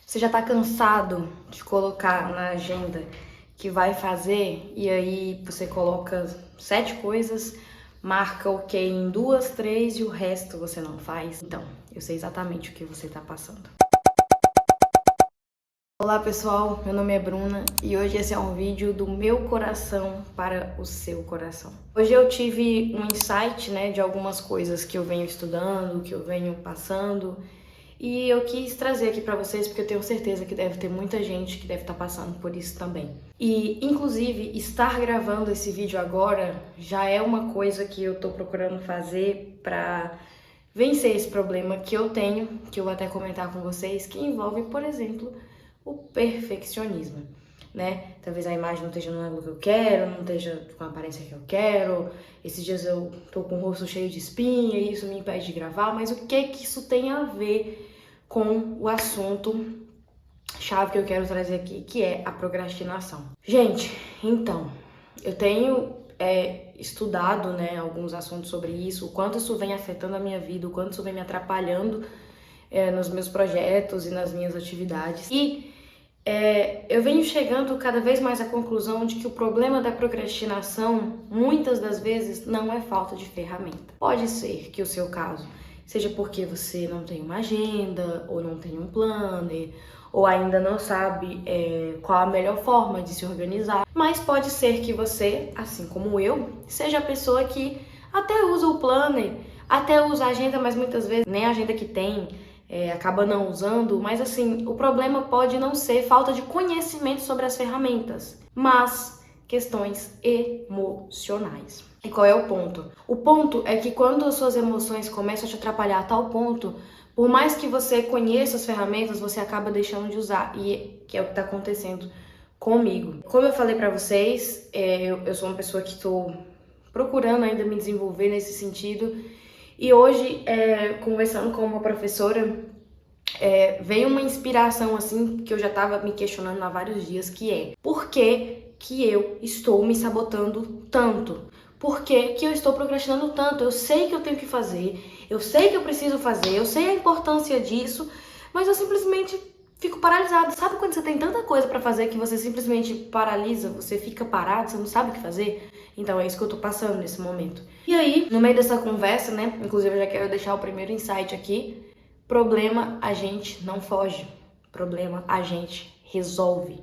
Você já tá cansado de colocar na agenda que vai fazer e aí você coloca 7 coisas, marca ok em 2, 3 e o resto você não faz? Então, eu sei exatamente o que você tá passando. Olá pessoal, meu nome é Bruna e hoje esse é um vídeo do meu coração para o seu coração. Hoje eu tive um insight, de algumas coisas que eu venho estudando, que eu venho passando, e eu quis trazer aqui pra vocês porque eu tenho certeza que deve ter muita gente que deve estar passando por isso também. E, inclusive, estar gravando esse vídeo agora já é uma coisa que eu tô procurando fazer pra vencer esse problema que eu tenho, que eu vou até comentar com vocês, que envolve, por exemplo, o perfeccionismo, né? Talvez a imagem não esteja no ângulo que eu quero, não esteja com a aparência que eu quero. Esses dias eu tô com o rosto cheio de espinha e isso me impede de gravar, mas o que que isso tem a ver com o assunto chave que eu quero trazer aqui, que é a procrastinação? Gente, então, eu tenho estudado, alguns assuntos sobre isso, o quanto isso vem afetando a minha vida, o quanto isso vem me atrapalhando nos meus projetos e nas minhas atividades. E eu venho chegando cada vez mais à conclusão de que o problema da procrastinação, muitas das vezes, não é falta de ferramenta. Pode ser que o seu caso seja porque você não tem uma agenda, ou não tem um planner, ou ainda não sabe qual a melhor forma de se organizar. Mas pode ser que você, assim como eu, seja a pessoa que até usa o planner, até usa a agenda, mas muitas vezes nem a agenda que tem, acaba não usando, mas assim, o problema pode não ser falta de conhecimento sobre as ferramentas, mas questões emocionais. E qual é o ponto? O ponto é que quando as suas emoções começam a te atrapalhar a tal ponto, por mais que você conheça as ferramentas, você acaba deixando de usar, e que é o que está acontecendo comigo. Como eu falei para vocês, eu sou uma pessoa que estou procurando ainda me desenvolver nesse sentido. E hoje, conversando com uma professora, veio uma inspiração assim que eu já estava me questionando há vários dias, que é: por que que eu estou me sabotando tanto? Por que que eu estou procrastinando tanto? Eu sei que eu tenho que fazer, eu sei que eu preciso fazer, eu sei a importância disso, mas eu simplesmente fico paralisada. Sabe quando você tem tanta coisa pra fazer que você simplesmente paralisa, você fica parado, você não sabe o que fazer? Então é isso que eu tô passando nesse momento. E aí, no meio dessa conversa, inclusive eu já quero deixar o primeiro insight aqui: problema a gente não foge, problema a gente resolve.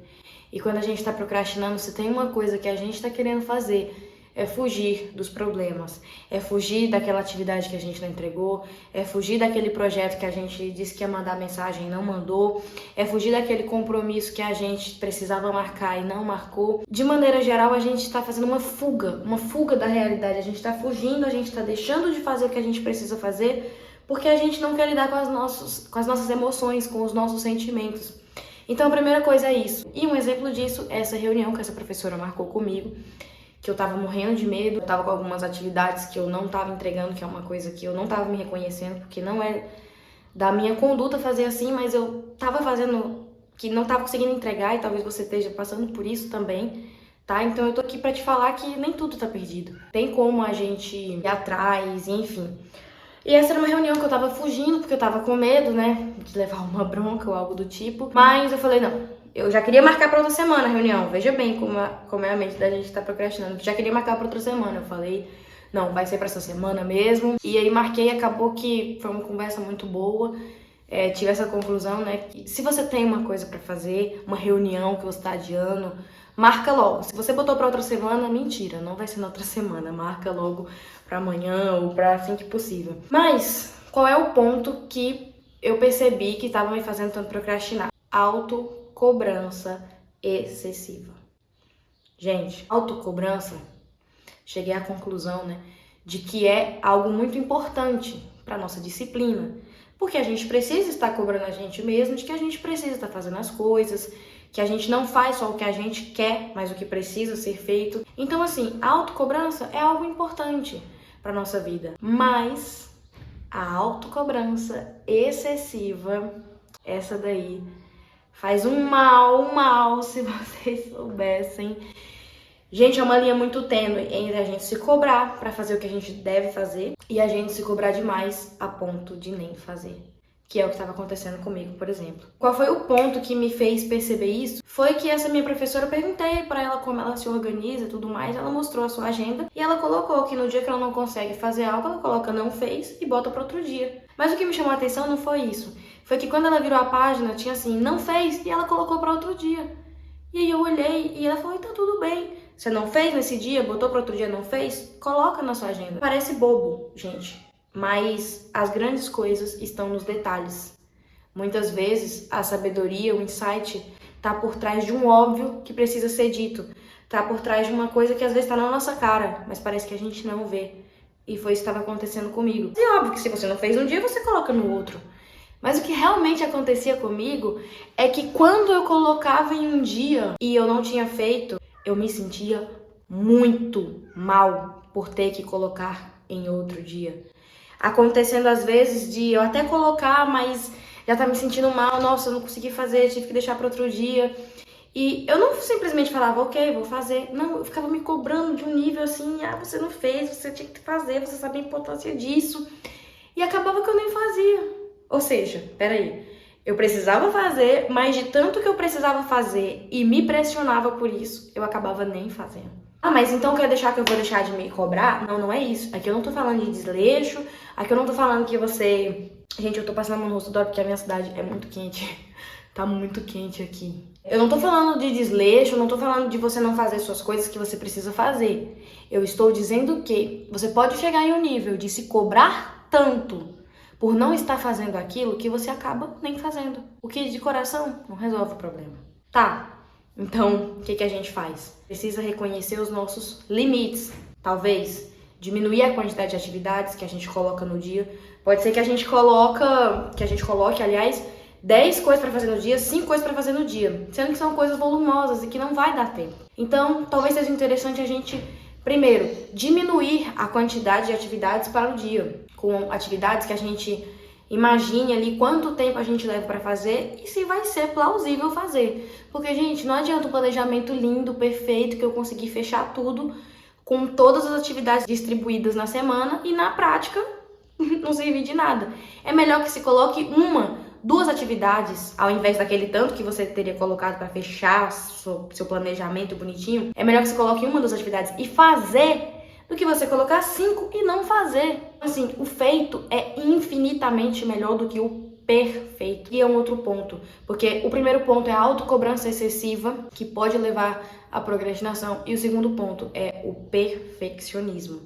E quando a gente tá procrastinando, se tem uma coisa que a gente tá querendo fazer, é fugir dos problemas, é fugir daquela atividade que a gente não entregou, é fugir daquele projeto que a gente disse que ia mandar mensagem e não mandou, é fugir daquele compromisso que a gente precisava marcar e não marcou. De maneira geral, a gente está fazendo uma fuga da realidade, a gente está fugindo, a gente está deixando de fazer o que a gente precisa fazer, porque a gente não quer lidar com as nossas emoções, com os nossos sentimentos. Então a primeira coisa é isso. E um exemplo disso é essa reunião que essa professora marcou comigo, que eu tava morrendo de medo, eu tava com algumas atividades que eu não tava entregando, que é uma coisa que eu não tava me reconhecendo, porque não é da minha conduta fazer assim, mas eu tava fazendo que não tava conseguindo entregar, e talvez você esteja passando por isso também, tá? Então eu tô aqui pra te falar que nem tudo tá perdido. Tem como a gente ir atrás, enfim. E essa era uma reunião que eu tava fugindo, porque eu tava com medo, de levar uma bronca ou algo do tipo. Mas eu falei, não, eu já queria marcar pra outra semana a reunião. Veja bem como é a mente da gente tá procrastinando. Já queria marcar pra outra semana. Eu falei, não, vai ser pra essa semana mesmo. E aí marquei, acabou que foi uma conversa muito boa. Tive essa conclusão, que se você tem uma coisa pra fazer, uma reunião que você tá adiando, marca logo. Se você botou pra outra semana, mentira, não vai ser na outra semana. Marca logo pra amanhã ou pra assim que possível. Mas qual é o ponto que eu percebi que estava me fazendo tanto procrastinar? Autocobrança excessiva. Gente, autocobrança, cheguei à conclusão, de que é algo muito importante para nossa disciplina. Porque a gente precisa estar cobrando a gente mesmo de que a gente precisa estar fazendo as coisas, que a gente não faz só o que a gente quer, mas o que precisa ser feito. Então, assim, a autocobrança é algo importante para nossa vida. Mas a autocobrança excessiva, essa daí, faz um mal, se vocês soubessem. Gente, é uma linha muito tênue entre a gente se cobrar para fazer o que a gente deve fazer e a gente se cobrar demais a ponto de nem fazer. que é o que estava acontecendo comigo, por exemplo. Qual foi o ponto que me fez perceber isso? Foi que essa minha professora, eu perguntei para ela como ela se organiza e tudo mais, ela mostrou a sua agenda e ela colocou que no dia que ela não consegue fazer algo, ela coloca não fez e bota para outro dia. Mas o que me chamou a atenção não foi isso. Foi que quando ela virou a página, tinha assim, não fez, e ela colocou para outro dia. E aí eu olhei e ela falou, então tudo bem. Você não fez nesse dia, botou para outro dia, não fez? Coloca na sua agenda. Parece bobo, gente. Mas as grandes coisas estão nos detalhes. Muitas vezes a sabedoria, o insight, está por trás de um óbvio que precisa ser dito. Está por trás de uma coisa que às vezes está na nossa cara, mas parece que a gente não vê. E foi isso que estava acontecendo comigo. É óbvio que se você não fez um dia, você coloca no outro. Mas o que realmente acontecia comigo é que quando eu colocava em um dia e eu não tinha feito, eu me sentia muito mal por ter que colocar em outro dia. Acontecendo às vezes de eu até colocar, mas já tá me sentindo mal, nossa, eu não consegui fazer, tive que deixar para outro dia. E eu não simplesmente falava, ok, vou fazer. Não, eu ficava me cobrando de um nível assim, você não fez, você tinha que fazer, você sabe a importância disso. E acabava que eu nem fazia. Ou seja, peraí, eu precisava fazer, mas de tanto que eu precisava fazer e me pressionava por isso, eu acabava nem fazendo. Ah, mas então quer deixar que eu vou deixar de me cobrar? Não, não é isso. Aqui eu não tô falando de desleixo, aqui eu não tô falando que você... Gente, eu tô passando a mão no rosto porque a minha cidade é muito quente. Tá muito quente aqui. Eu não tô falando de desleixo, eu não tô falando de você não fazer suas coisas que você precisa fazer. Eu estou dizendo que você pode chegar em um nível de se cobrar tanto por não estar fazendo aquilo que você acaba nem fazendo. O que de coração não resolve o problema. Tá. Então, o que a gente faz? Precisa reconhecer os nossos limites. Talvez diminuir a quantidade de atividades que a gente coloca no dia. Pode ser que a gente coloque, aliás, 10 coisas para fazer no dia, 5 coisas para fazer no dia, sendo que são coisas volumosas e que não vai dar tempo. Então, talvez seja interessante a gente, primeiro, diminuir a quantidade de atividades para o dia, com atividades que a gente imagine ali quanto tempo a gente leva para fazer e se vai ser plausível fazer. Porque, gente, não adianta um planejamento lindo, perfeito, que eu consegui fechar tudo com todas as atividades distribuídas na semana e na prática não servir de nada. É melhor que se coloque 2 atividades, ao invés daquele tanto que você teria colocado para fechar seu planejamento bonitinho. É melhor que você coloque 2 atividades e fazer do que você colocar 5 e não fazer. Assim, o feito é infinitamente melhor do que o perfeito. E é um outro ponto, porque o primeiro ponto é a autocobrança excessiva, que pode levar à procrastinação, e o segundo ponto é o perfeccionismo.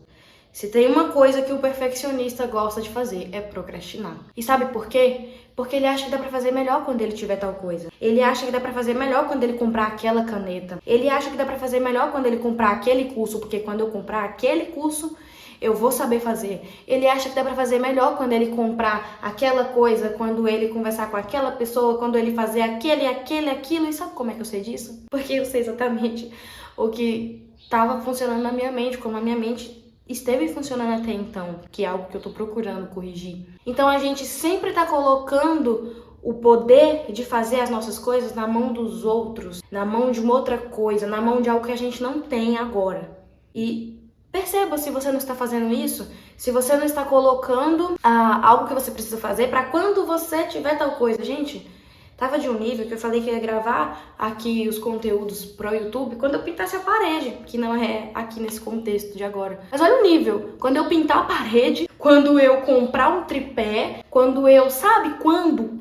Se tem uma coisa que o perfeccionista gosta de fazer, é procrastinar. E sabe por quê? Porque ele acha que dá pra fazer melhor quando ele tiver tal coisa. Ele acha que dá pra fazer melhor quando ele comprar aquela caneta. Ele acha que dá pra fazer melhor quando ele comprar aquele curso, porque quando eu comprar aquele curso, eu vou saber fazer. Ele acha que dá pra fazer melhor quando ele comprar aquela coisa, quando ele conversar com aquela pessoa, quando ele fazer aquilo. E sabe como é que eu sei disso? Porque eu sei exatamente o que estava funcionando na minha mente, como a minha mente esteve funcionando até então, que é algo que eu tô procurando corrigir. Então a gente sempre tá colocando o poder de fazer as nossas coisas na mão dos outros, na mão de uma outra coisa, na mão de algo que a gente não tem agora. E perceba se você não está fazendo isso, se você não está colocando algo que você precisa fazer para quando você tiver tal coisa. Gente, tava de um nível que eu falei que ia gravar aqui os conteúdos pro YouTube quando eu pintasse a parede, que não é aqui nesse contexto de agora. Mas olha o nível, quando eu pintar a parede, quando eu comprar um tripé, quando eu, sabe, quando?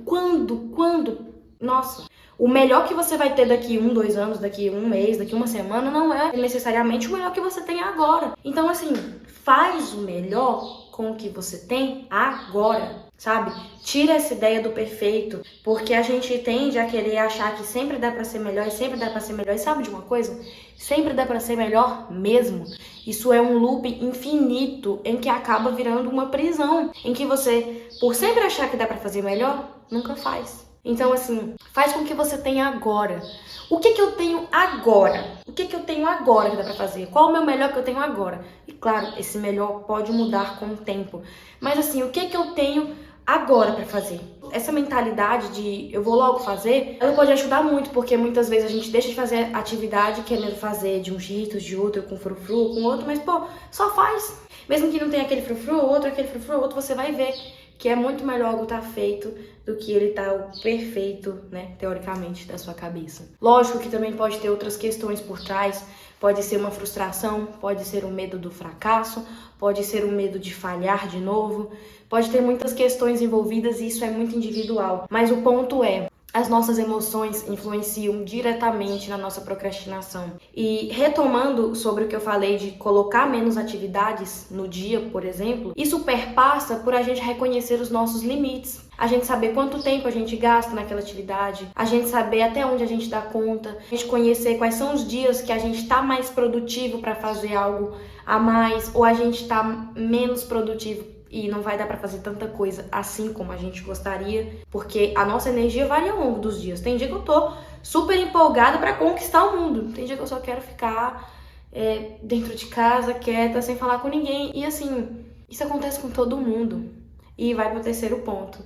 Nossa, o melhor que você vai ter daqui 2 anos, daqui 1 mês, daqui 1 semana, não é necessariamente o melhor que você tem agora. Então, assim, faz o melhor com o que você tem agora. Sabe? Tira essa ideia do perfeito, porque a gente tende a querer achar que sempre dá pra ser melhor e sempre dá pra ser melhor. E sabe de uma coisa? Sempre dá pra ser melhor mesmo. Isso é um loop infinito em que acaba virando uma prisão, em que você, por sempre achar que dá pra fazer melhor, nunca faz. Então, assim, faz com o que você tem agora. O que eu tenho agora? O que eu tenho agora que dá pra fazer? Qual o meu melhor que eu tenho agora? E claro, esse melhor pode mudar com o tempo. Mas assim, o que eu tenho agora pra fazer? Essa mentalidade de eu vou logo fazer, ela pode ajudar muito, porque muitas vezes a gente deixa de fazer atividade querendo fazer de um jeito, de outro, com frufru, com outro, mas pô, só faz. Mesmo que não tenha aquele frufru, outro, você vai ver que é muito melhor algo estar feito do que ele tá o perfeito, né, teoricamente, da sua cabeça. Lógico que também pode ter outras questões por trás, pode ser uma frustração, pode ser o medo do fracasso, pode ser o medo de falhar de novo, pode ter muitas questões envolvidas e isso é muito individual. Mas o ponto é, as nossas emoções influenciam diretamente na nossa procrastinação. E retomando sobre o que eu falei de colocar menos atividades no dia, por exemplo, isso perpassa por a gente reconhecer os nossos limites. A gente saber quanto tempo a gente gasta naquela atividade, a gente saber até onde a gente dá conta, a gente conhecer quais são os dias que a gente está mais produtivo para fazer algo a mais, ou a gente está menos produtivo e não vai dar pra fazer tanta coisa assim como a gente gostaria, porque a nossa energia varia ao longo dos dias. Tem dia que eu tô super empolgada pra conquistar o mundo, tem dia que eu só quero ficar dentro de casa, quieta, sem falar com ninguém. E assim, isso acontece com todo mundo. E vai pro terceiro ponto,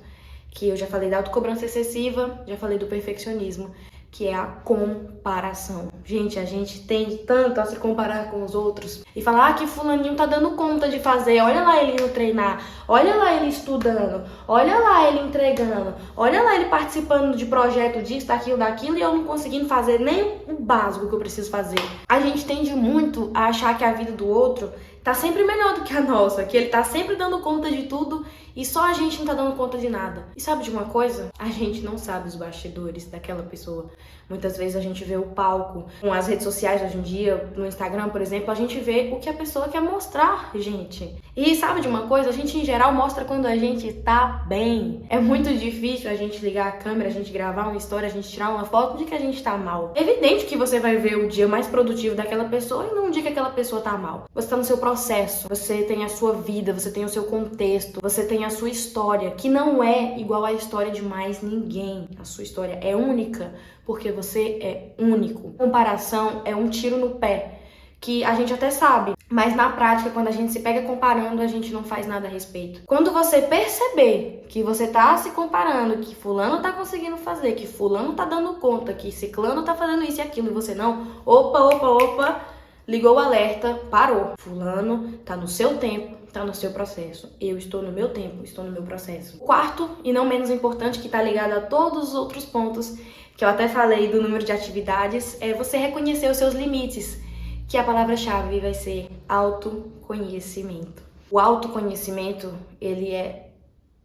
que eu já falei da autocobrança excessiva, já falei do perfeccionismo, que é a comparação. Gente, a gente tende tanto a se comparar com os outros e falar que fulaninho tá dando conta de fazer, olha lá ele indo treinar, olha lá ele estudando, olha lá ele entregando, olha lá ele participando de projeto disso, daquilo e eu não conseguindo fazer nem o básico que eu preciso fazer. A gente tende muito a achar que a vida do outro tá sempre melhor do que a nossa, que ele tá sempre dando conta de tudo e só a gente não tá dando conta de nada. E sabe de uma coisa? A gente não sabe os bastidores daquela pessoa. Muitas vezes a gente vê o palco com as redes sociais hoje em dia, no Instagram, por exemplo, a gente vê o que a pessoa quer mostrar, gente. E sabe de uma coisa? A gente, em geral, mostra quando a gente tá bem. É muito difícil a gente ligar a câmera, a gente gravar uma história, a gente tirar uma foto de que a gente tá mal. É evidente que você vai ver o dia mais produtivo daquela pessoa e não um dia que aquela pessoa tá mal. Você tá no seu processo, você tem a sua vida, você tem o seu contexto, você tem a sua história, que não é igual à história de mais ninguém. A sua história é única porque você é único. Comparação é um tiro no pé, que a gente até sabe, mas na prática, quando a gente se pega comparando, a gente não faz nada a respeito. Quando você perceber que você tá se comparando, que fulano tá conseguindo fazer, que fulano tá dando conta, que ciclano tá fazendo isso e aquilo, e você não, opa, ligou o alerta, parou. Fulano tá no seu tempo, tá no seu processo. Eu estou no meu tempo, estou no meu processo. O quarto, e não menos importante, que tá ligado a todos os outros pontos, que eu até falei do número de atividades, é você reconhecer os seus limites, que a palavra-chave vai ser autoconhecimento. O autoconhecimento, ele é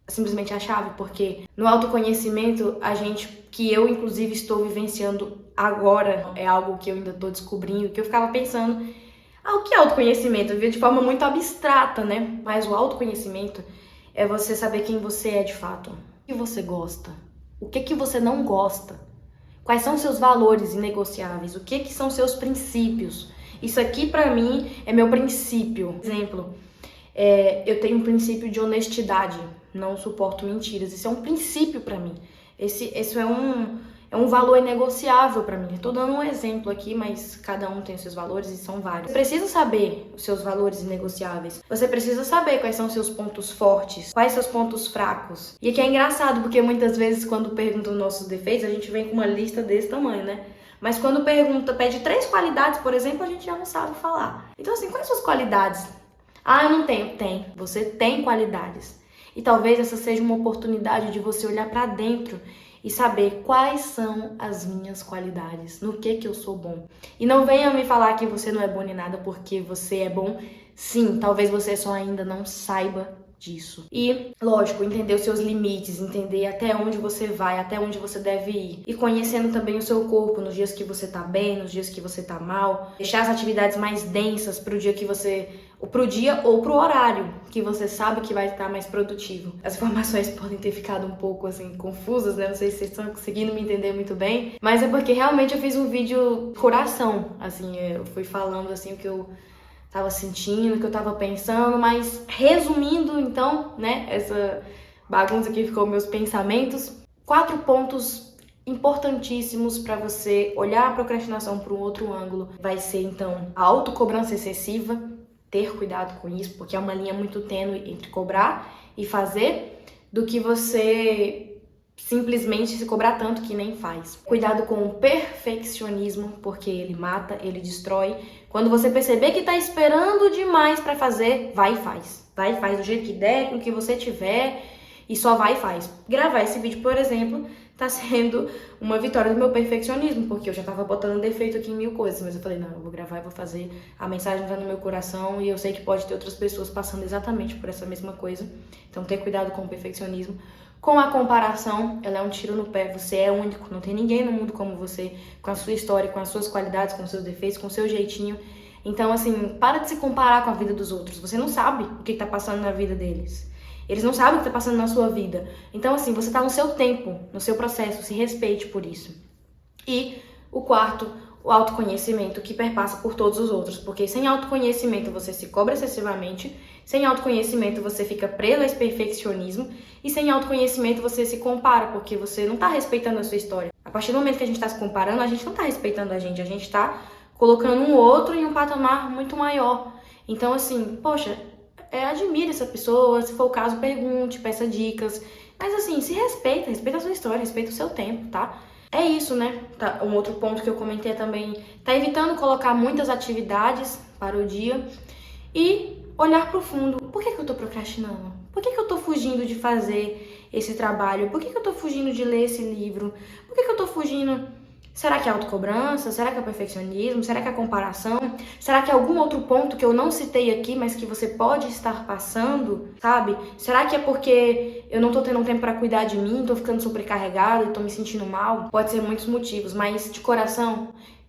simplesmente a chave, porque no autoconhecimento, que eu inclusive estou vivenciando agora, é algo que eu ainda estou descobrindo, que eu ficava pensando, o que é autoconhecimento? Eu via de forma muito abstrata, né? Mas o autoconhecimento é você saber quem você é de fato, o que você gosta, o que você não gosta, quais são seus valores inegociáveis, o que são seus princípios. Isso aqui pra mim é meu princípio. Por exemplo, eu tenho um princípio de honestidade, não suporto mentiras. Isso é um princípio pra mim. Isso é um valor inegociável pra mim. Eu tô dando um exemplo aqui, mas cada um tem os seus valores e são vários. Você precisa saber os seus valores inegociáveis. Você precisa saber quais são os seus pontos fortes, quais seus pontos fracos. E aqui é engraçado, porque muitas vezes quando perguntam nossos defeitos, a gente vem com uma lista desse tamanho, né? Mas quando pede 3 qualidades, por exemplo, a gente já não sabe falar. Então assim, quais são as qualidades? Eu não tenho. Tem. Você tem qualidades. E talvez essa seja uma oportunidade de você olhar pra dentro e saber quais são as minhas qualidades, no que eu sou bom. E não venha me falar que você não é bom em nada porque você é bom. Sim, talvez você só ainda não saiba disso. E, lógico, entender os seus limites, entender até onde você vai, até onde você deve ir. E conhecendo também o seu corpo nos dias que você tá bem, nos dias que você tá mal. Deixar as atividades mais densas pro dia ou pro horário que você sabe que vai estar mais produtivo. As informações podem ter ficado um pouco assim confusas, né? Não sei se vocês estão conseguindo me entender muito bem, mas é porque realmente eu fiz um vídeo coração, assim, eu fui falando assim o que eu tava sentindo, o que eu tava pensando, mas resumindo então, né, essa bagunça que ficou meus pensamentos, 4 pontos importantíssimos para você olhar a procrastinação por um outro ângulo. Vai ser então a autocobrança excessiva, ter cuidado com isso, porque é uma linha muito tênue entre cobrar e fazer, do que você simplesmente se cobrar tanto que nem faz. Cuidado com o perfeccionismo, porque ele mata, ele destrói. Quando você perceber que tá esperando demais pra fazer, vai e faz. Vai e faz do jeito que der, com o que você tiver, e só vai e faz. Gravar esse vídeo, por exemplo, tá sendo uma vitória do meu perfeccionismo, porque eu já tava botando defeito aqui em mil coisas, mas eu falei, não, eu vou gravar e vou fazer, a mensagem tá no meu coração e eu sei que pode ter outras pessoas passando exatamente por essa mesma coisa, então ter cuidado com o perfeccionismo. Com a comparação, ela é um tiro no pé, você é único, não tem ninguém no mundo como você, com a sua história, com as suas qualidades, com os seus defeitos, com o seu jeitinho. Então, assim, para de se comparar com a vida dos outros, você não sabe o que tá passando na vida deles. Eles não sabem o que tá passando na sua vida. Então, assim, você tá no seu tempo, no seu processo, se respeite por isso. E o quarto, o autoconhecimento, que perpassa por todos os outros. Porque sem autoconhecimento você se cobra excessivamente, sem autoconhecimento você fica preso a esse perfeccionismo, e sem autoconhecimento você se compara, porque você não tá respeitando a sua história. A partir do momento que a gente tá se comparando, a gente não tá respeitando a gente tá colocando um outro em um patamar muito maior. Então, assim, poxa, admire essa pessoa, se for o caso, pergunte, peça dicas. Mas assim, se respeita, respeita a sua história, respeita o seu tempo, tá? É isso, né? Tá, um outro ponto que eu comentei também, tá evitando colocar muitas atividades para o dia e olhar pro fundo. Por que eu tô procrastinando? Por que eu tô fugindo de fazer esse trabalho? Por que eu tô fugindo de ler esse livro? Por que eu tô fugindo... Será que é autocobrança? Será que é perfeccionismo? Será que é comparação? Será que é algum outro ponto que eu não citei aqui, mas que você pode estar passando, sabe? Será que é porque eu não tô tendo tempo pra cuidar de mim, tô ficando sobrecarregada e tô me sentindo mal? Pode ser muitos motivos, mas de coração,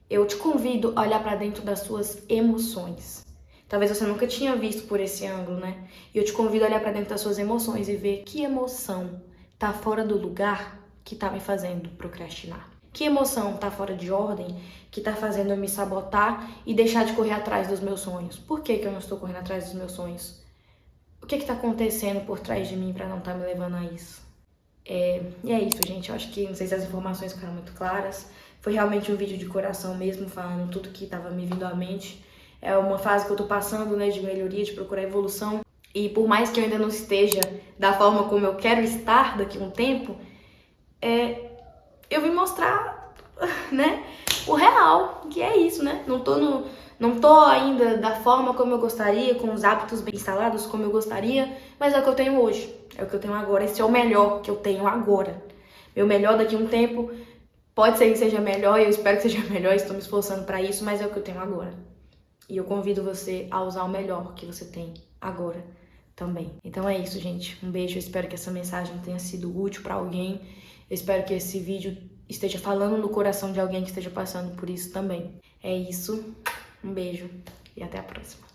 eu te convido a olhar pra dentro das suas emoções. Talvez você nunca tinha visto por esse ângulo, né? E eu te convido a olhar pra dentro das suas emoções e ver que emoção tá fora do lugar que tá me fazendo procrastinar. Que emoção tá fora de ordem, que tá fazendo eu me sabotar e deixar de correr atrás dos meus sonhos? Por que eu não estou correndo atrás dos meus sonhos? O que tá acontecendo por trás de mim pra não tá me levando a isso? E é isso, gente. Eu acho que, não sei se as informações ficaram muito claras. Foi realmente um vídeo de coração mesmo, falando tudo que tava me vindo à mente. É uma fase que eu tô passando, né, de melhoria, de procurar evolução. E por mais que eu ainda não esteja da forma como eu quero estar daqui a um tempo, eu vim mostrar, né, o real, que é isso, né? Não tô ainda da forma como eu gostaria, com os hábitos bem instalados como eu gostaria, mas é o que eu tenho hoje, é o que eu tenho agora, esse é o melhor que eu tenho agora. Meu melhor daqui a um tempo pode ser que seja melhor, eu espero que seja melhor, estou me esforçando para isso, mas é o que eu tenho agora. E eu convido você a usar o melhor que você tem agora também. Então é isso, gente. Um beijo, eu espero que essa mensagem tenha sido útil para alguém. Eu espero que esse vídeo esteja falando no coração de alguém que esteja passando por isso também. É isso, um beijo e até a próxima.